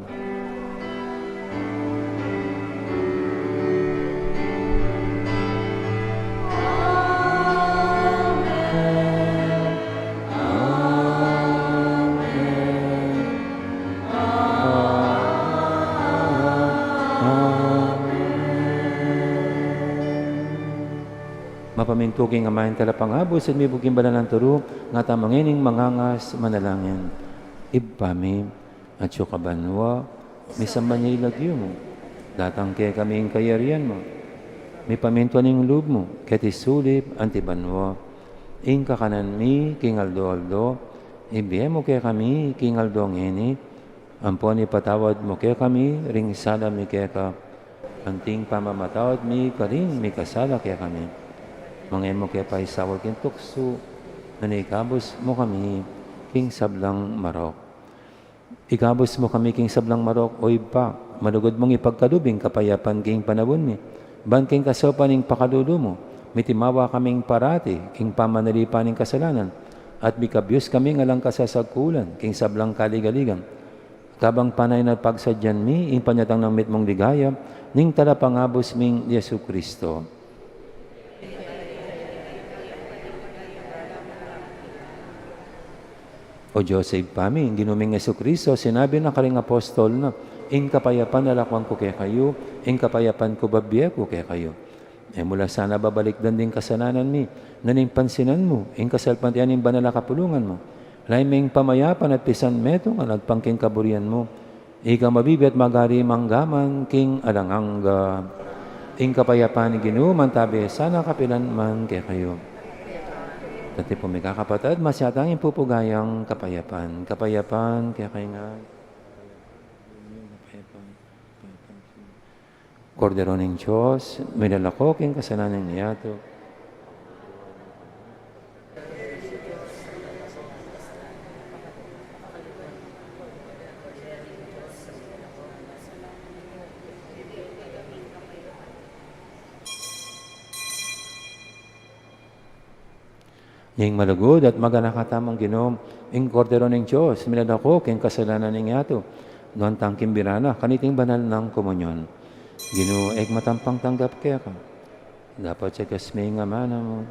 [SPEAKER 4] Mapamintuking amahin talapangabos at may buging balalang turo, nga tamangining mangangas manalangin. Ibpami at syukabanwa, may sambanyay lagyo mo, datang kaya kaming kayarian mo, may pamintuan ng loob mo, kati sulip antibanwa, ing kakanan mi, king aldo-aldo, ibiye mo kaya kami, king aldo ngeni, ampon ipatawad mo kaya kami, ring sala mi kaya ka, anting pamamatawad mi, karing mi kasala kaya kami. Mga mo kaya pa isawag king tukso, nanikabos mo kami, king sablang marok. Ikabos mo kami, king sablang marok, o iba, malugod mong ipagkalubing kapayapan king panabon mi. Ban king kasopan ning pakalulo mo, mitimawa kaming parati, king pamanalipaning kasalanan, at bikabyos kami ngalang kasasagkulan, king sablang kaligaligan. Kabang panay na pagsadyan mi, ing panyatang ng mitmong ligaya, ning talapangabos ming Yesu Kristo. O Diyos, save pami, ginuming Yesu Kristo, sinabi ng karing apostol na, ing kapayapan nalakwang ko kaya kayo, ing kapayapan ko babiya ko kaya kayo. Mula sana babalikdan din kasalanan mi, naning pansinan mo, ing kasalpantian ng banal na kapulungan mo. Laiming pamayapan at pisan metong alagpangking kaburian mo. Ika mabibi at magari manggaman king alangangga. Ing kapayapan ni ginuman tabi sana kapilan man kaya kayo. Dati po may kakapatid, masyadang impupugayang kapayapan. Kapayapan kaya kayo nga. Kordero ng Diyos, may lalako king kasalanan niya to. Ning malugod at maganakatamang ginom, ing kordero ng Diyos, may lalako king kasalanan niya to. Doon tangking birana, kaniting banal ng komunyon. Ginoo, matampang tanggap kaya ka. Dapat sa kasmay nga mana mo,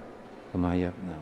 [SPEAKER 4] kumayap na.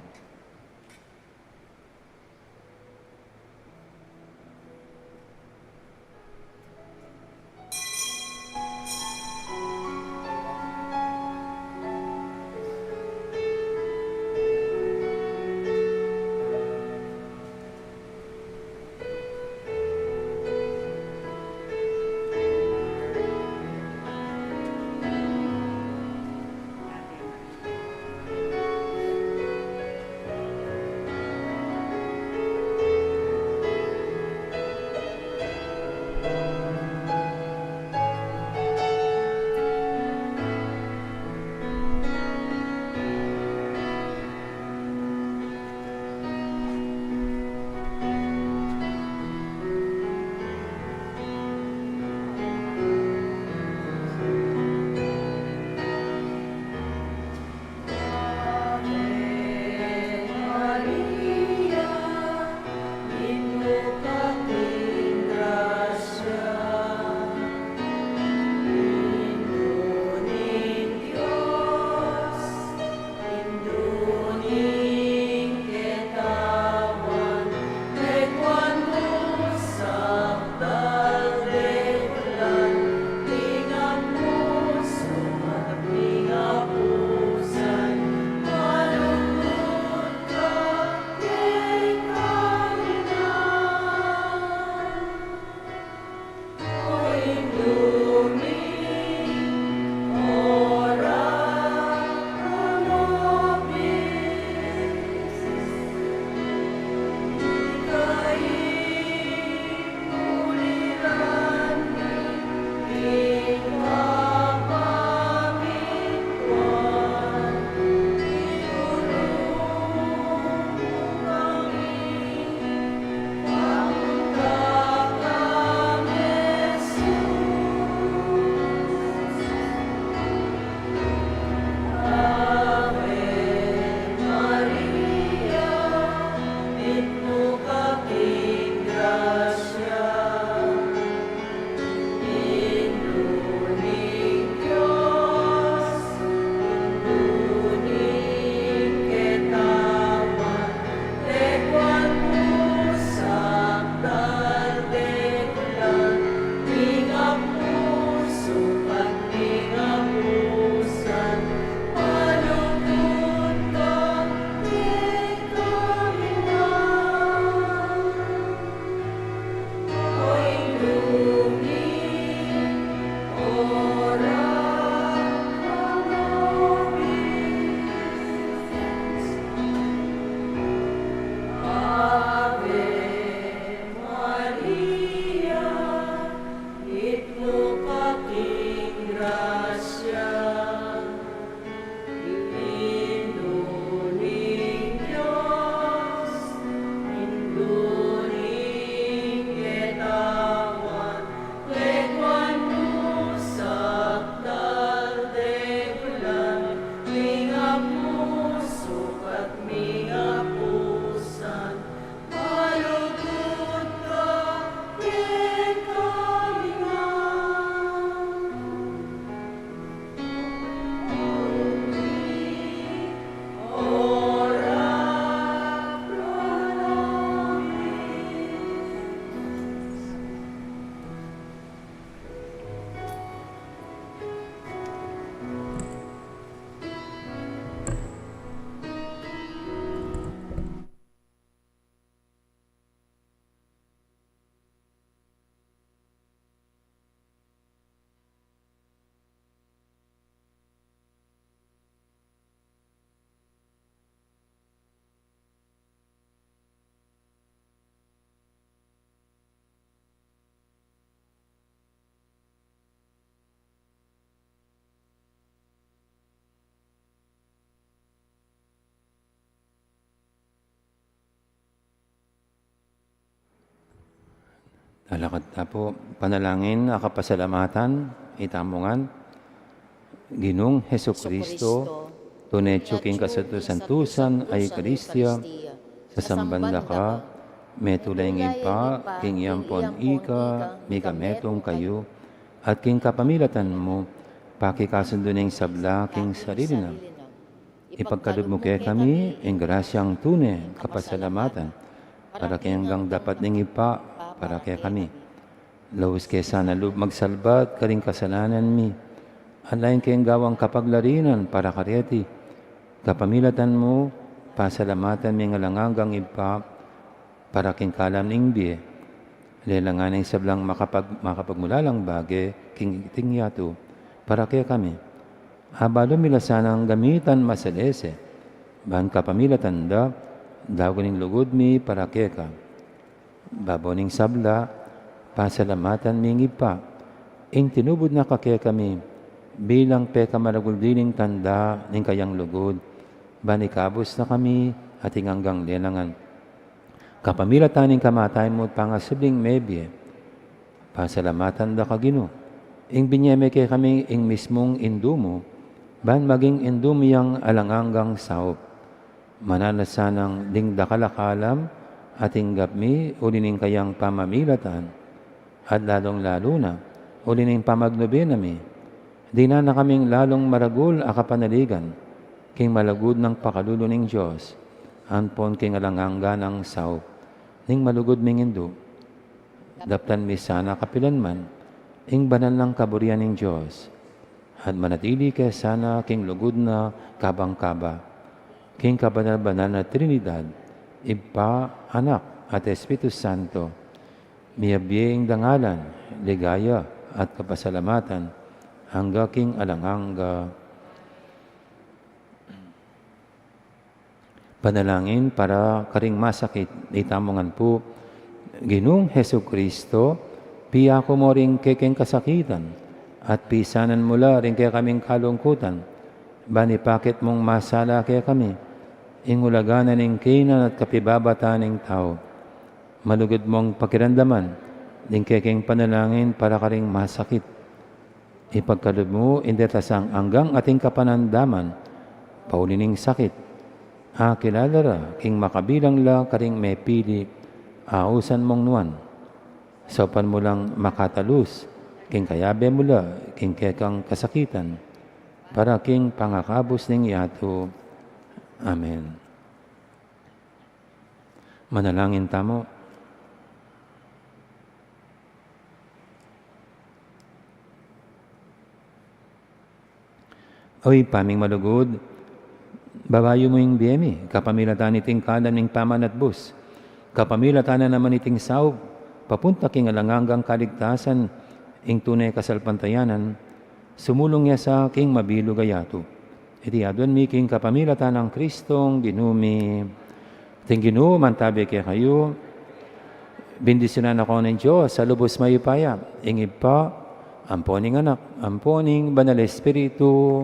[SPEAKER 4] Lalakad na po. Panalangin, akapasalamatan, itamungan. Ginong Heso Kristo, tunetyo king kasatusan ay Eucharistia, sa sambanda ka, metulay ng ipa, king yampon ika, may kametong kayo, at king kapamilatan mo, pakikasundo ng sabla king sarili na. Ipagkaloob mo kay kami, ang grasyang tunay, kapasalamatan, para kay hanggang dapat ng ipa, para kay kami. Lawis kay sana loob magsalbat, karing kasalanan mi, alayin kayong gawang kapaglarinan para karyati. Kapamilatan mo, pasalamatan mi nga langagang ipa, para king kalam ning biye. Lelanganay sablang makapagmulalang bagay, king tingyato, para kaya kami. Habalo milasanang gamitan masalese, ban kapamilatan da, daguning lugod mi para kaya ka. Baboning sabla, pasalamatan ming ipa, ing tinubod na kakaya kami, bilang peka maraguldining tanda ng kayang lugod, banikabos na kami at hanggang lelangan. Kapamilatan ng kamatay mo pangasibling mebye, pasalamatan da kagino, ing binyeme kay kami ing mismong indumo, ban maging indumiyang alanganggang saop, mananasanang ding dakalakalam at hinggap mi ulining kayang pamamilatan, at lalong-lalo na ulining pamagnobe nami. Di na kaming lalong maragul akapanaligan, king malagud ng pakalulo ng Diyos, anpon king alangangga ng saop, ning malugod ming indo, daptan mi sana kapilanman, ing banal ng kaburian ng Diyos, at manatili kay sana king lugod na kabang-kaba, king kabanal-banal na Trinidad, Ipa, Anak, at Espiritu Santo, miyabiyeng dangalan, ligaya, at kapasalamatan, hangga king alangangga. Panalangin para karing masakit, itamongan po, Ginong Heso Kristo, piya ko mo rin kekeng kasakitan, at pisanan mula rin kaya kaming kalungkutan, banipakit mong masala kaya kami, ingulaganan ng kinan at kapibabata ng tao, malugod mong pakiramdaman, din kekeng panalangin para karing masakit, ipagkaloob mo, indetasang hanggang ating kapanandaman, paulining sakit. Kilala ra, king makabilang la, karing may pili, ausan mong nuan. Sopan mo lang makatalus, king kayabe mo la, king kekang kasakitan, para king pangakabos ning yato. Amen. Manalangin tamo. Oy, paming malugod, babayo mo yung biyemi, kapamilatan iting kalam ng paman at bus, kapamilatan na naman iting saub, papunta king alanganggang kaligtasan, ing tunay kasalpantayanan, sumulong niya sa king mabilo gayato. Iti adon mi king kapamilatan ng Kristong ginumi, ting ginoo mantabi kaya kayo, bindisinan ako ng Diyos sa lubos mayupaya, ing ipa, amponing anak, amponing banal espiritu,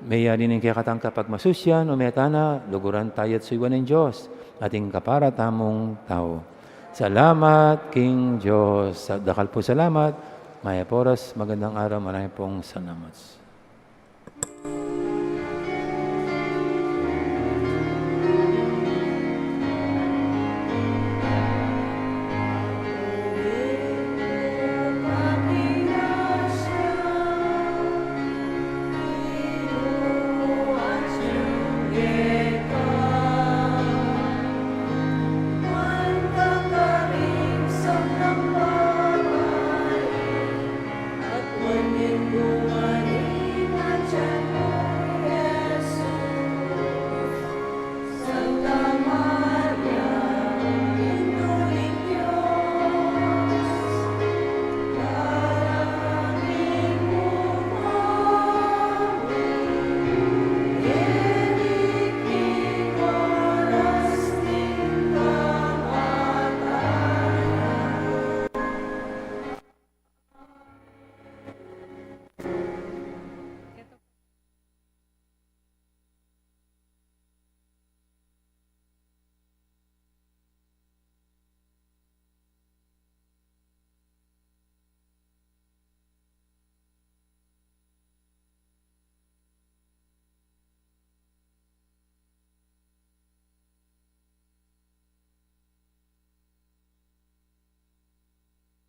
[SPEAKER 4] may yari ng kayakatang kapag masusyan o metana, luguran tayo at suiwan ng Diyos, ating kaparatamong tao. Salamat, King Diyos. Dakal po salamat. Maya Poras, magandang araw, maraming pong salamat.